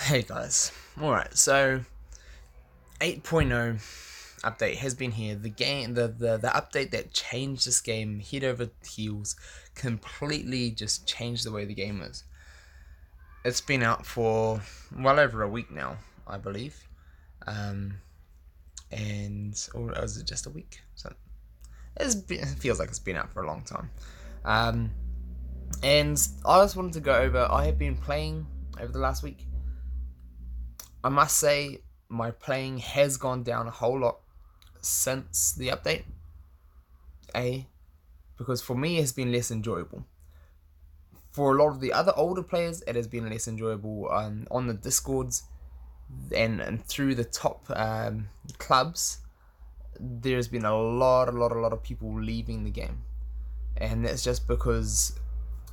Hey guys. Alright, so 8.0 update has been here. The game the update that changed this game head over heels, completely just changed the way the game is. It's been out for well over a week now, I believe. Um or is it just a week? So it feels like it's been out for a long time. Um and I just wanted to go over, I have been playing over the last week. I must say my playing has gone down a whole lot since the update. Because for me it has been less enjoyable. For a lot of the other older players, it has been less enjoyable on the discords and through the top clubs. There's been a lot of people leaving the game, and that's just because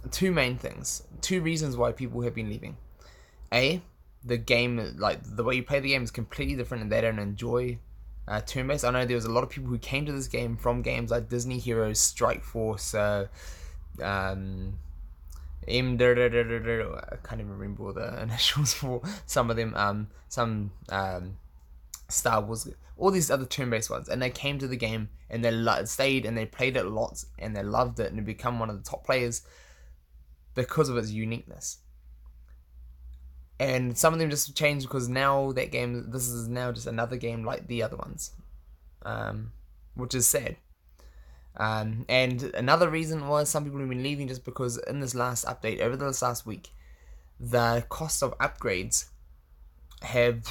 two main things, two reasons why people have been leaving. A, the game, like the way you play the game, is completely different, and they don't enjoy turn-based. I know there was a lot of people who came to this game from games like Disney Heroes, Strike Force, um, I can't even remember all the initials for some of them. Some Star Wars, all these other turn-based ones, and they came to the game and they stayed and they played it lots and they loved it and they become one of the top players because of its uniqueness. And some of them just changed because now this is now just another game like the other ones, which is sad. And another reason was some people have been leaving just because in this last update, over this last week, the cost of upgrades have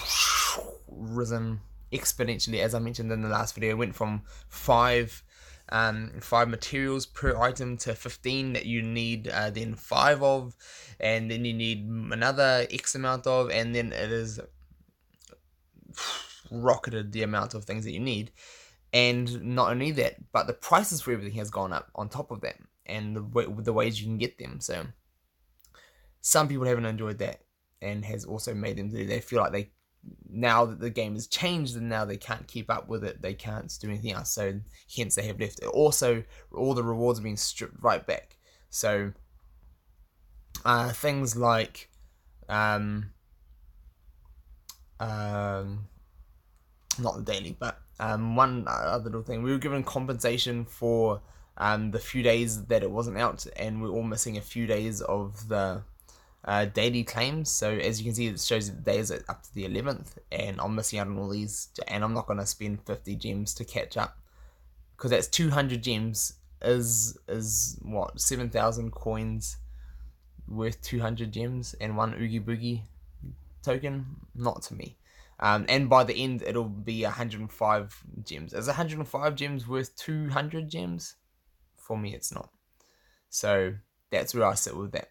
risen exponentially. As I mentioned in the last video, it went from five materials per item to 15 that you need then 5 of, and then you need another X amount of, and then it is rocketed the amount of things that you need. And not only that, but the prices for everything has gone up on top of that, and the ways you can get them. So some people haven't enjoyed that, and has also made them they feel like they, now that the game has changed and now they can't keep up with it, they can't do anything else. So hence they have left. Also, all the rewards are being stripped right back. So things like not the daily, but one other little thing, we were given compensation for the few days that it wasn't out, and we're all missing a few days of the daily claims. So as you can see, it shows the days up to the 11th, and I'm missing out on all these, and I'm not going to spend 50 gems to catch up, because that's 200 gems is what, 7,000 coins worth 200 gems and one Oogie Boogie token? Not to me. And by the end, it'll be 105 gems. Is 105 gems worth 200 gems? For me, it's not. So that's where I sit with that.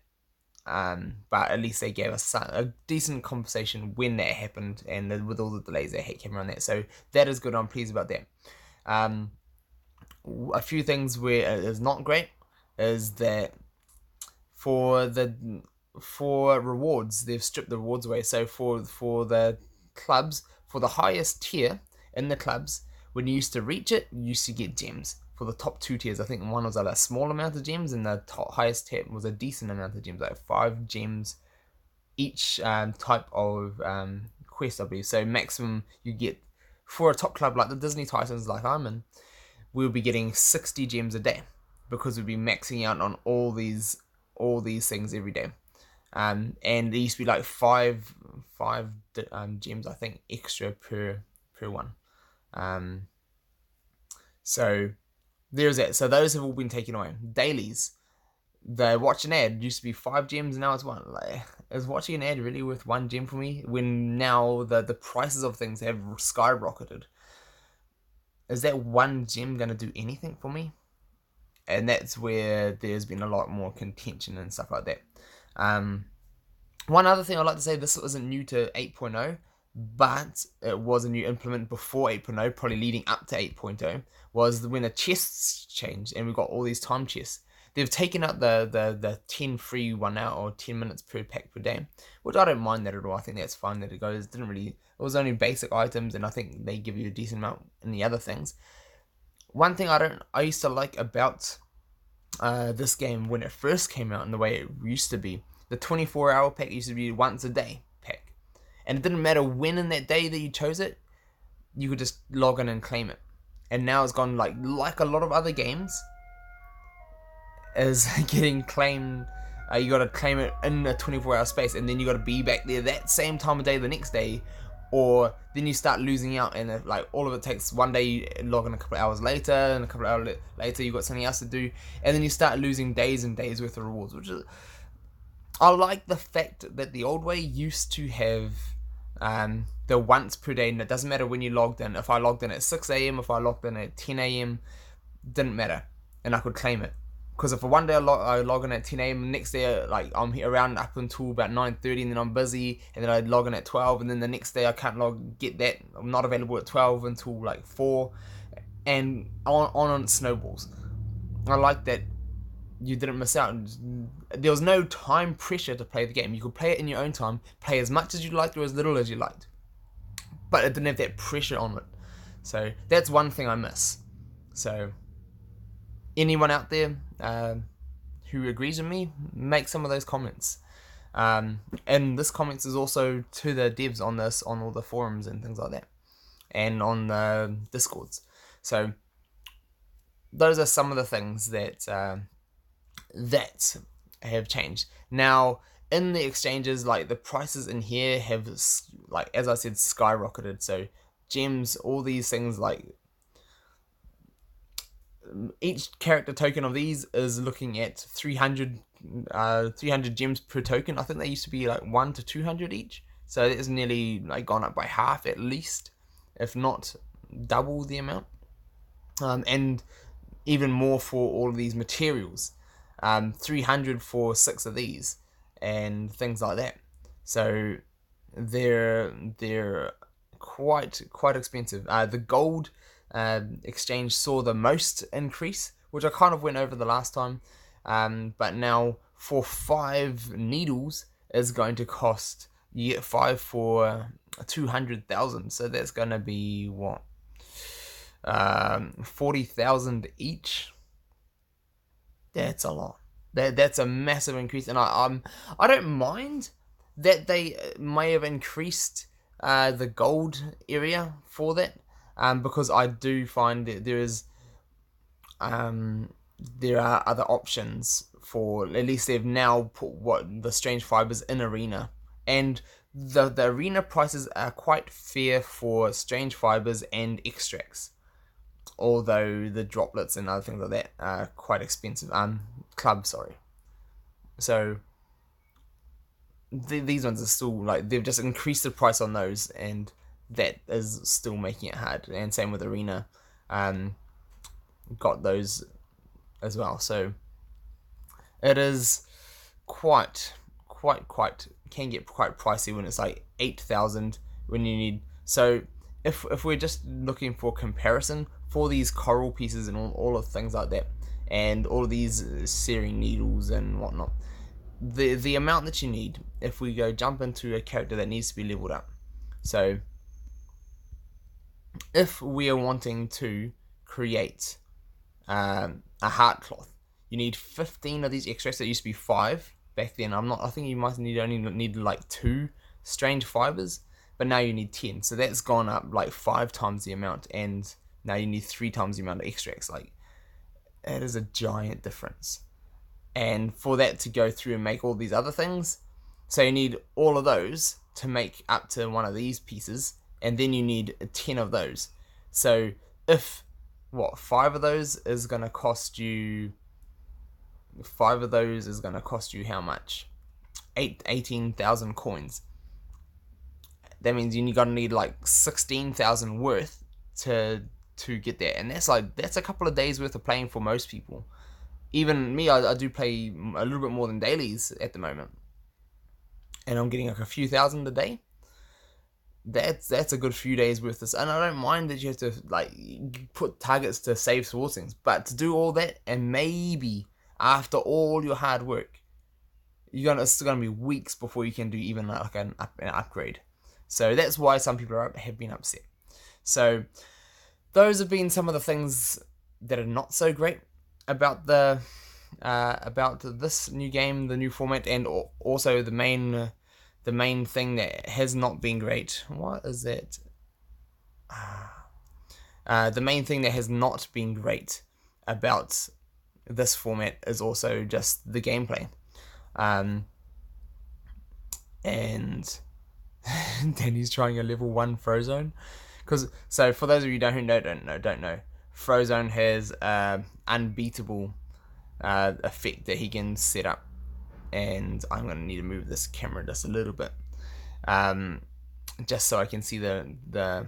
But at least they gave us a decent compensation when that happened, and with all the delays they came around that. So that is good. I'm pleased about that. A few things where it is not great is that for rewards, they've stripped the rewards away. So for the clubs, for the highest tier in the clubs, when you used to reach it, you used to get gems. For the top 2 tiers, I think one was a small amount of gems, and the highest tier was a decent amount of gems, like 5 gems each type of quest, I believe. So maximum you get for a top club like the Disney Titans, like I'm in, we'll be getting 60 gems a day, because we'll be maxing out on all these things every day. And there used to be like five gems, I think, extra per one. So there's that. So those have all been taken away. Dailies, the watch an ad used to be 5 gems, now it's 1. Like, is watching an ad really worth 1 gem for me when now the prices of things have skyrocketed? Is that 1 gem gonna do anything for me? And that's where there's been a lot more contention and stuff like that. One other thing I'd like to say, this isn't new to 8.0, but it was a new implement before 8.0, probably leading up to 8.0, was when the chests changed and we got all these time chests. They've taken out the 10 free 1 hour or 10 minutes per pack per day, which I don't mind that at all. I think that's fine that it goes. It was only basic items, and I think they give you a decent amount in the other things. One thing I used to like about this game when it first came out and the way it used to be, the 24-hour pack used to be once a day pack. and it didn't matter when in that day that you chose it, you could just log in and claim it. And now it's gone like a lot of other games is getting claimed. You got to claim it in a 24-hour space, and then you got to be back there that same time of day the next day, or then you start losing out, and like all of it takes one day. You log in a couple of hours later, and a couple of hours later you got something else to do, and then you start losing days and days worth of rewards. Which is, I like the fact that the old way used to have the once per day, and it doesn't matter when you logged in. If I logged in at 6 a.m, if I logged in at 10 a.m, didn't matter, and I could claim it. Because if for one day I log in at 10 a.m, next day like I'm around up until about 9:30, and then I'm busy, and then I log in at 12, and then the next day I can't get that. I'm not available at 12 until like 4, and on it snowballs. I like that you didn't miss out. There was no time pressure to play the game. You could play it in your own time, play as much as you liked or as little as you liked, but it didn't have that pressure on it. So that's one thing I miss. So anyone out there who agrees with me, make some of those comments. And this comments is also to the devs on this, on all the forums and things like that, and on the discords. So those are some of the things that that have changed. Now in the exchanges, like the prices in here have, like as I said, skyrocketed. So gems, all these things, like each character token of these is looking at 300 gems per token. I think they used to be like 1 to 200 each, so it's nearly like gone up by half at least, if not double the amount. And even more for all of these materials, 300 for 6 of these and things like that. So they're quite expensive. The gold exchange saw the most increase, which I kind of went over the last time, but now for 5 needles is going to cost, you get 5 for 200,000, so that's going to be what, 40,000 each. That's a lot. That's a massive increase, and I don't mind that they may have increased the gold area for that. Because I do find that there are other options for, at least they've now put the strange fibers in arena, and the arena prices are quite fair for strange fibers and extracts, although the droplets and other things like that are quite expensive. Clubs, sorry. So these ones are still, like, they've just increased the price on those, and that is still making it hard. And same with arena, got those as well. So it is quite can get quite pricey when it's like 8,000 when you need. So if we're just looking for comparison for these coral pieces and all of things like that, and all of these searing needles and whatnot, the amount that you need, if we go jump into a character that needs to be leveled up. So if we are wanting to create a heart cloth, you need 15 of these extracts. That used to be 5 back then. I think you might only need like 2 strange fibers, but now you need 10. So that's gone up like 5 times the amount, and now you need 3 times the amount of extracts. Like, it is a giant difference. And for that to go through and make all these other things, so you need all of those to make up to one of these pieces, and then you need 10 of those. So if 5 of those is going to cost you, how much? 18,000 coins. That means you're going to need like 16,000 worth to get that, and that's a couple of days worth of playing for most people. Even me, I do play a little bit more than dailies at the moment, and I'm getting like a few thousand a day. That's a good few days worth of, and I don't mind that you have to like put targets to save towards things, but to do all that, and maybe after all your hard work, it's still gonna be weeks before you can do even like an upgrade. So that's why some people have been upset. So those have been some of the things that are not so great about about this new game, the new format, and also the the main thing that has not been great. What is that? The main thing that has not been great about this format is also just the gameplay. And Danny's trying a level 1 Frozone. So for those of you who don't know, Frozone has unbeatable effect that he can set up. And I'm going to need to move this camera just a little bit. Just so I can see the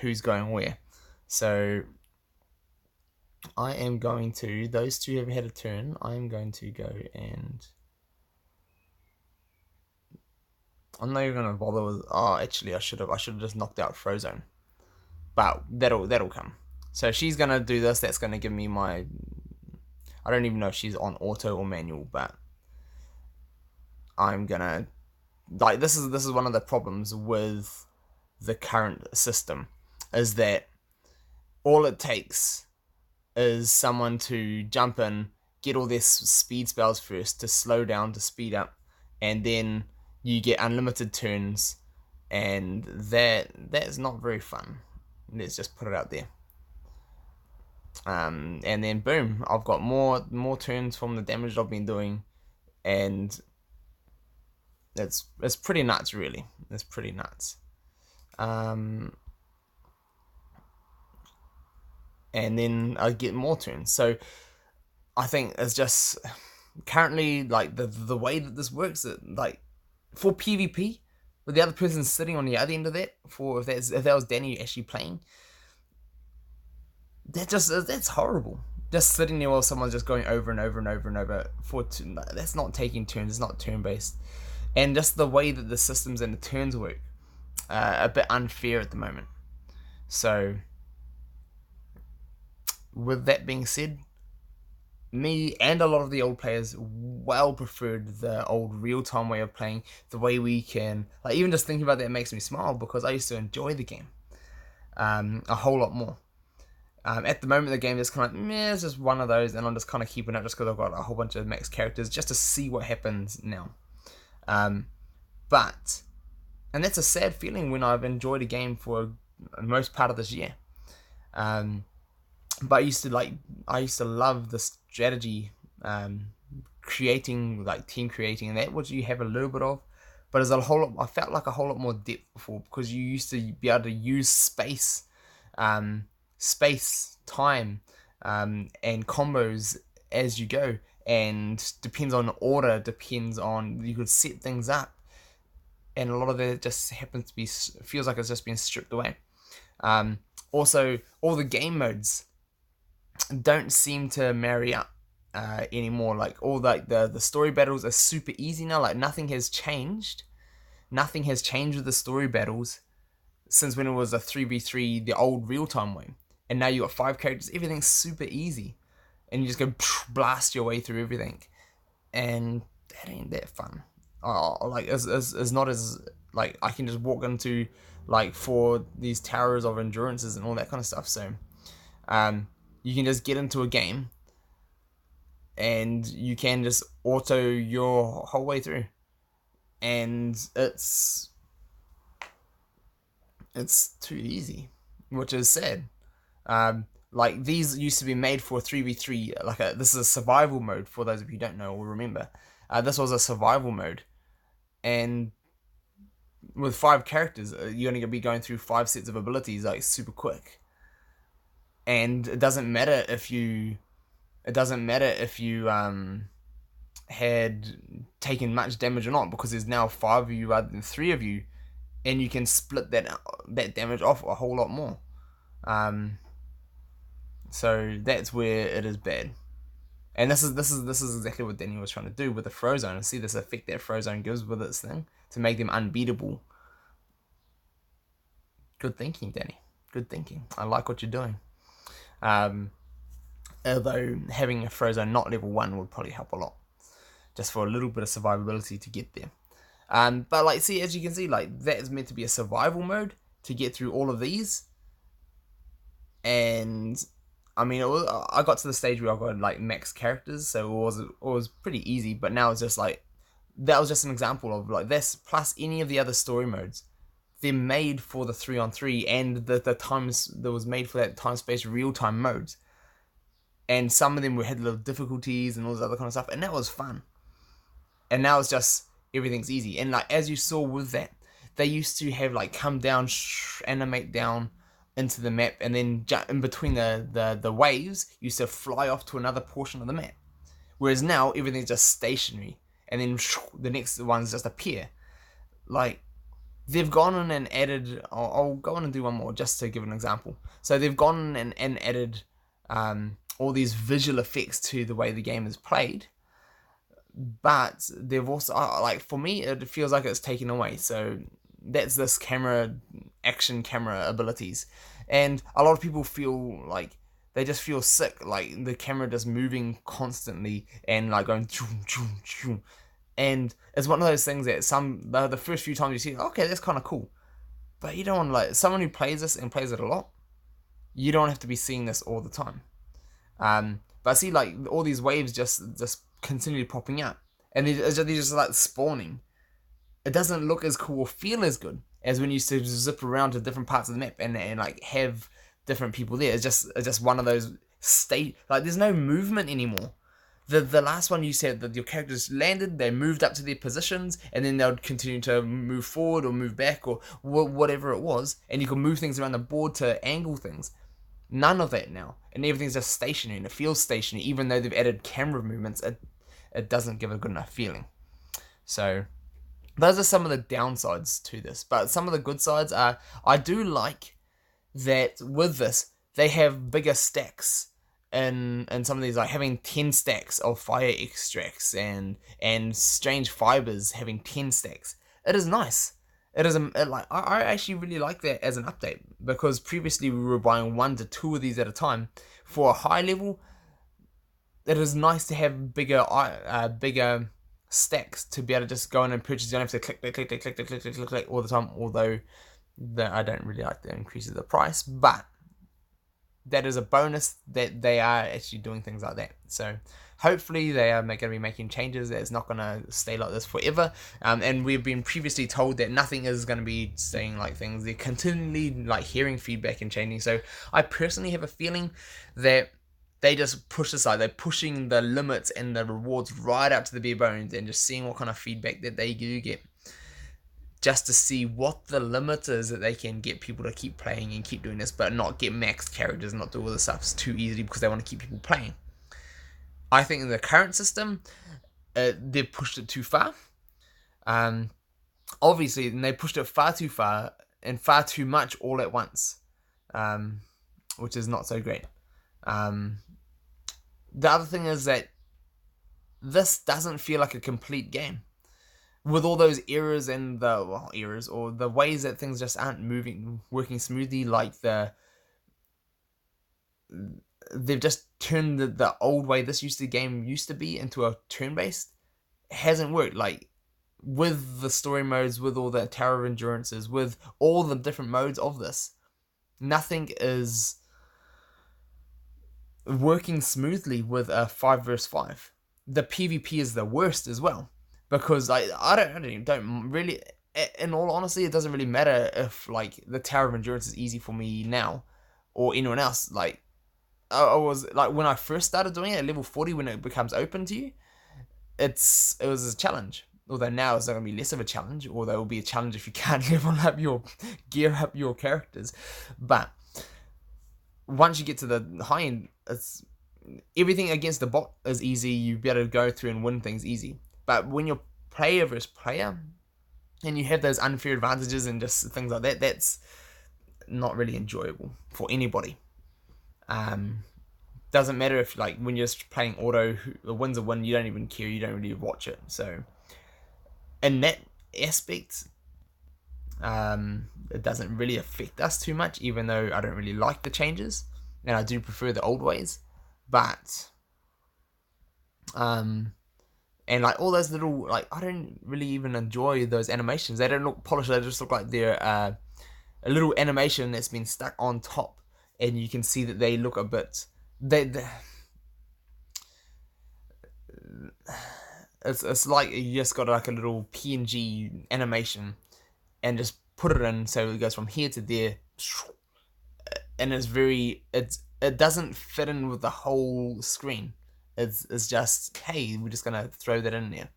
who's going where. So I am going to, those two have had a turn, I'm going to go and I'm not even gonna bother with, actually I should have just knocked out Frozone. But that'll come. So she's gonna do this, that's gonna give me my, I don't even know if she's on auto or manual, but I'm gonna, like, this is one of the problems with the current system, is that all it takes is someone to jump in, get all their speed spells first to slow down, to speed up, and then you get unlimited turns, and that's not very fun. Let's just put it out there. And then boom, I've got more turns from the damage I've been doing, and it's pretty nuts, really. It's pretty nuts. And then I get more turns. So I think it's just currently, like, the way that this works, like, for PvP, with the other person sitting on the other end of that, if that was Danny actually playing, that's horrible. Just sitting there while someone's just going over and over and over and over that's not taking turns. It's not turn based, and just the way that the systems and the turns work, a bit unfair at the moment. So, with that being said, me and a lot of the old players well preferred the old real-time way of playing, the way we can, like, even just thinking about that makes me smile, because I used to enjoy the game a whole lot more. At the moment, the game is kind of like, it's just one of those, and I'm just kind of keeping it just because I've got a whole bunch of max characters just to see what happens now. But, and that's a sad feeling when I've enjoyed a game for most part of this year. But I used to love the strategy, creating, like team creating, and that which you have a little bit of, but there's a whole lot, I felt like a whole lot more depth before, because you used to be able to use space, time, and combos as you go, and depends on order, depends on, you could set things up, and a lot of it just happens to be, feels like it's just been stripped away. Also, all the game modes don't seem to marry up anymore. Like, all the story battles are super easy now. Like, nothing has changed with the story battles since when it was a 3v3, the old real-time way, and now you got 5 characters. Everything's super easy, and you just go blast your way through everything, and that ain't that fun. Like, it's not as, like, I can just walk into, like, for these towers of endurances and all that kind of stuff. So you can just get into a game and you can just auto your whole way through, and it's too easy, which is sad. Like, these used to be made for 3v3, this is a survival mode, for those of you who don't know or remember. This was a survival mode, and with 5 characters, you're going to be going through 5 sets of abilities, like, super quick. And it doesn't matter if you had taken much damage or not, because there's now 5 of you rather than 3 of you, and you can split that damage off a whole lot more. So that's where it is bad. And this is exactly what Danny was trying to do with the Frozone, and see this effect that Frozone gives with its thing to make them unbeatable. Good thinking, Danny. Good thinking. I like what you're doing. Although having a Frozone not level 1 would probably help a lot, just for a little bit of survivability to get there. But, like, see, as you can see, like, that is meant to be a survival mode to get through all of these. And I mean, I got to the stage where I got, like, max characters, so it was pretty easy. But now it's just like, that was just an example of like this, plus any of the other story modes. They're made for the 3-on-3 and the times that was made for that time space real time modes. And some of them had little difficulties and all this other kind of stuff, and that was fun. And now it's just everything's easy. And like as you saw with that, they used to have like come down, animate down into the map, and then in between the waves, you used to fly off to another portion of the map. Whereas now everything's just stationary, and then the next ones just appear. Like they've gone in and added. I'll go on and do one more just to give an example. So they've gone in and added all these visual effects to the way the game is played. But they've also, like for me, it feels like it's taken away. So that's this action camera abilities. And a lot of people feel like they just feel sick, like the camera just moving constantly and like going choom, choom, choom. And it's one of those things that the first few times you see, okay, that's kind of cool. But you don't want, like, someone who plays this and plays it a lot, you don't have to be seeing this all the time. But I see like all these waves just continually popping up, and they're just like spawning. It doesn't look as cool or feel as good as when you used to zip around to different parts of the map and like have different people there. It's just one of those like there's no movement anymore. The last one you said that your characters landed, they moved up to their positions, and then they would continue to move forward or move back or whatever it was, and you could move things around the board to angle things. None of that now, and everything's just stationary, and it feels stationary. Even though they've added camera movements, it doesn't give a good enough feeling. So those are some of the downsides to this, but some of the good sides are, I do like that with this they have bigger stacks, and some of these, like having 10 stacks of fire extracts and strange fibers having 10 stacks. It is nice. It is like I actually really like that as an update, because previously we were buying 1 to 2 of these at a time. For a high level, it is nice to have bigger stacks to be able to just go in and purchase. You don't have to click all the time. Although I don't really like the increases the price, but that is a bonus that they are actually doing things like that. So hopefully they are going to be making changes. It's not going to stay like this forever. And we've been previously told that nothing is going to be staying like things. They're continually like hearing feedback and changing. So I personally have a feeling that they just push aside. They're pushing the limits and the rewards right up to the bare bones, and just seeing what kind of feedback that they do get, just to see what the limit is that they can get people to keep playing and keep doing this, but not get maxed characters, not do all this stuff too easily, because they want to keep people playing. I think in the current system, they've pushed it too far. Obviously, they pushed it far too far and far too much all at once, which is not so great. The other thing is that this doesn't feel like a complete game. With all those errors and errors or the ways that things just aren't working smoothly, like they've just turned the old way this game used to be into a turn-based. It hasn't worked. Like with the story modes, with all the Tower of Endurances, with all the different modes of this, nothing is working smoothly with a 5 vs 5. The PvP is the worst as well. Because I don't really, in all honesty, it doesn't really matter if like the Tower of Endurance is easy for me now or anyone else. Like I was like, when I first started doing it at level 40, when it becomes open to you, it was a challenge. Although now it's not gonna be less of a challenge, although it will be a challenge if you can't gear up your characters. But once you get to the high end, it's everything against the bot is easy. You better go through and win things easy. But when you're player versus player, and you have those unfair advantages and just things like that, that's not really enjoyable for anybody. Doesn't matter if, like, when you're just playing auto, a win's a win, you don't even care, you don't really watch it. So in that aspect, it doesn't really affect us too much, even though I don't really like the changes, and I do prefer the old ways. But and like all those little, like, I don't really even enjoy those animations. They don't look polished. They just look like they're a little animation that's been stuck on top, and you can see that they look a bit. it's like you just got like a little PNG animation and just put it in, so it goes from here to there, and it doesn't fit in with the whole screen. It's just, hey, we're just gonna throw that in there.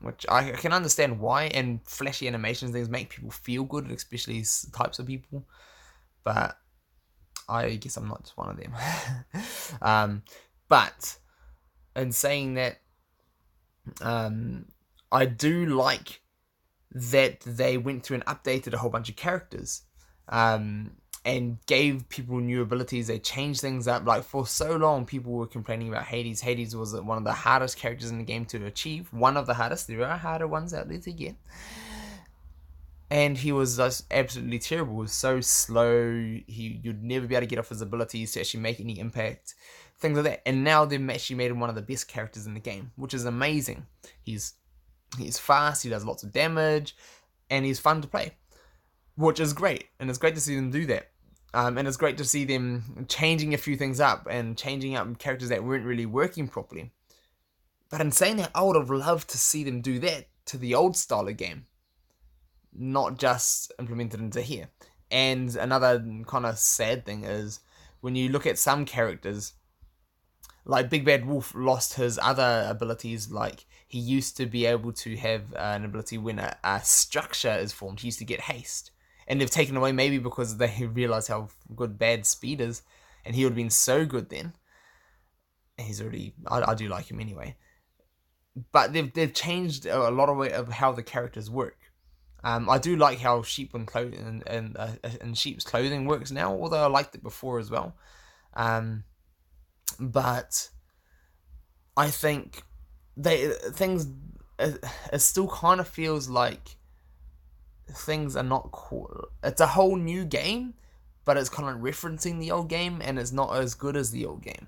Which I can understand why, and flashy animations things make people feel good, especially types of people. But I guess I'm not just one of them. But in saying that, I do like that they went through and updated a whole bunch of characters, and gave people new abilities. They changed things up. Like, for so long, people were complaining about Hades. Hades was one of the hardest characters in the game to achieve. One of the hardest. There are harder ones out there to get. And he was just absolutely terrible. He was so slow. You'd never be able to get off his abilities to actually make any impact. Things like that. And now they've actually made him one of the best characters in the game, which is amazing. He's fast. He does lots of damage, and he's fun to play, which is great. And it's great to see them do that. And it's great to see them changing a few things up and changing up characters that weren't really working properly. But in saying that, I would have loved to see them do that to the old style of game, not just implemented into here. And another kind of sad thing is when you look at some characters, like Big Bad Wolf lost his other abilities. Like, he used to be able to have an ability when a structure is formed. He used to get haste. And they've taken away, maybe because they realize how good Bad Speed is, and he would have been so good then. And he's already, I do like him anyway. But they've changed a lot of way of how the characters work. I do like how sheep and clothing and sheep's clothing works now, although I liked it before as well. But I think it still kind of feels like things are not cool. It's a whole new game, but it's kind of referencing the old game, and it's not as good as the old game.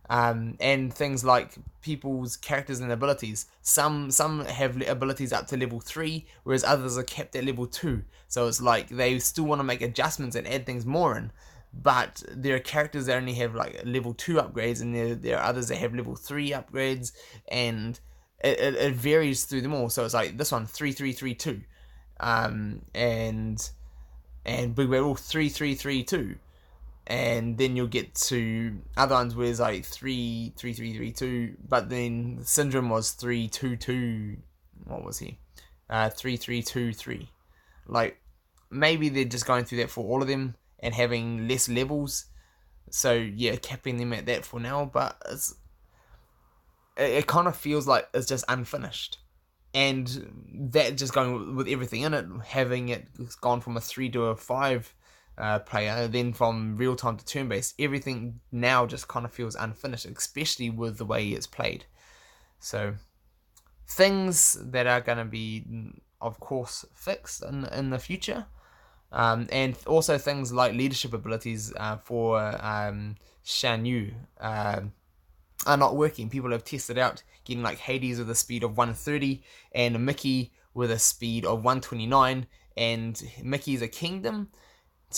And things like people's characters and abilities. Some have abilities up to level 3, whereas others are kept at level 2. So it's like they still want to make adjustments and add things more in. But there are characters that only have like level 2 upgrades, and there are others that have level 3 upgrades, and it varies through them all. So it's like this one 3-3-3-2. And Big Bad Wolf 3-3-3-2, and then you'll get to other ones where it's like 3-3-3-3-2, but then Syndrome was 3-2-2. What was he? 3-3-2-3. Like, maybe they're just going through that for all of them and having less levels. So yeah, capping them at that for now. But it kind of feels like it's just unfinished. And that just going with everything in it, having it gone from a 3 to a 5 player, then from real time to turn based, everything now just kind of feels unfinished, especially with the way it's played. So things that are going to be, of course, fixed in the future, and also things like leadership abilities for Shan Yu are not working. People have tested out getting like Hades with a speed of 130 and Mickey with a speed of 129, and Mickey's a kingdom,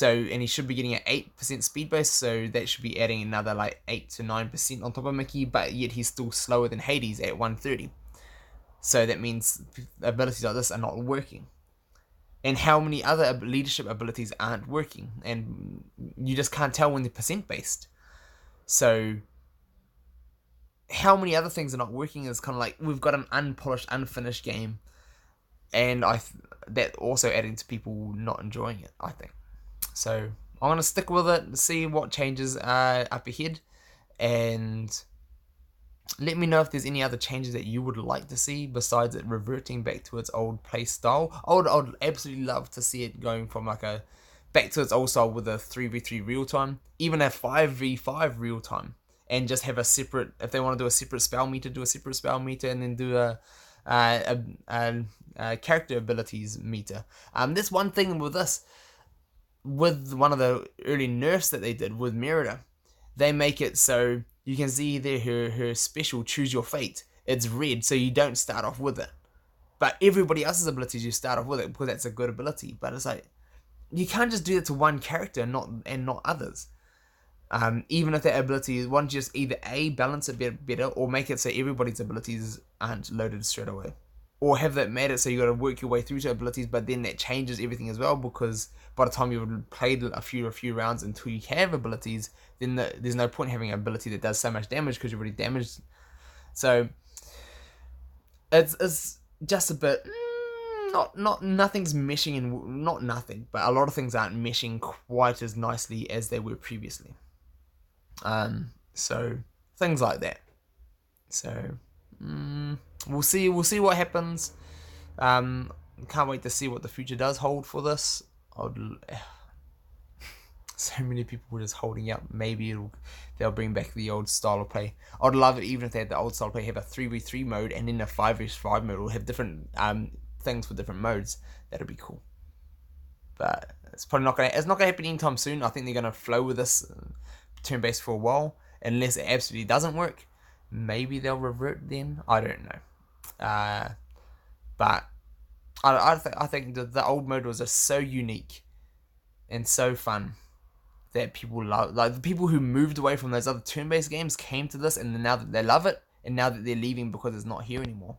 and he should be getting an 8% speed boost, so that should be adding another like 8 to 9% on top of Mickey, but yet he's still slower than Hades at 130. So that means abilities like this are not working. And how many other leadership abilities aren't working, and you just can't tell when they're percent based. So how many other things are not working is kind of like we've got an unpolished, unfinished game, and that also adding to people not enjoying it, I think. So I'm going to stick with it, see what changes are up ahead, and let me know if there's any other changes that you would like to see besides it reverting back to its old play style. I would absolutely love to see it going from like a back to its old style with a 3v3 real time, even a 5v5 real time, and just have a separate, if they want to do a separate spell meter, do a separate spell meter, and then do a character abilities meter. That's one thing with this, with one of the early nerfs that they did with Merida. They make it so you can see there her special Choose Your Fate. It's red, so you don't start off with it. But everybody else's abilities, you start off with it because that's a good ability. But it's like, you can't just do that to one character and not others. Even if that ability, one just either A, balance it better, or make it so everybody's abilities aren't loaded straight away. Or have that made it so you got to work your way through to abilities, but then that changes everything as well, because by the time you've played a few rounds until you have abilities, then there's no point having an ability that does so much damage because you've already damaged. So it's just a bit nothing's meshing, and not nothing, but a lot of things aren't meshing quite as nicely as they were previously. So things like that. So we'll see what happens. Can't wait to see what the future does hold for this. So many people were just holding out. Maybe they'll bring back the old style of play. I'd love it even if they had the old style of play, have a 3v3 mode, and then a 5v5 mode, or have different things for different modes. That'd be cool. But it's probably not gonna happen anytime soon. I think they're gonna flow with this turn-based for a while, unless it absolutely doesn't work. Maybe they'll revert then. I don't know. But I think the old mode was just so unique and so fun that people love. Like, the people who moved away from those other turn-based games came to this, and now that they love it, and now that they're leaving because it's not here anymore.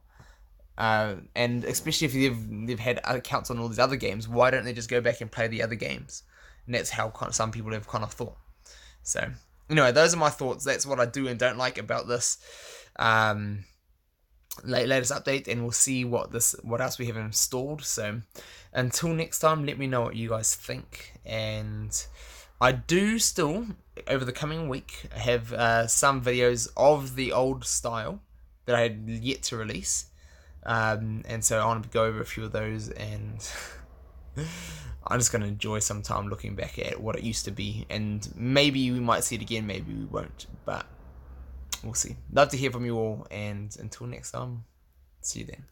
And especially if they've had accounts on all these other games, why don't they just go back and play the other games? And that's how some people have kind of thought. So anyway, those are my thoughts. That's what I do and don't like about this latest update, and we'll see what else we have installed. So until next time, let me know what you guys think. And I do still, over the coming week, have some videos of the old style that I had yet to release. And so I want to go over a few of those, and I'm just going to enjoy some time looking back at what it used to be. And maybe we might see it again, maybe we won't, but we'll see. Love to hear from you all, and until next time, see you then.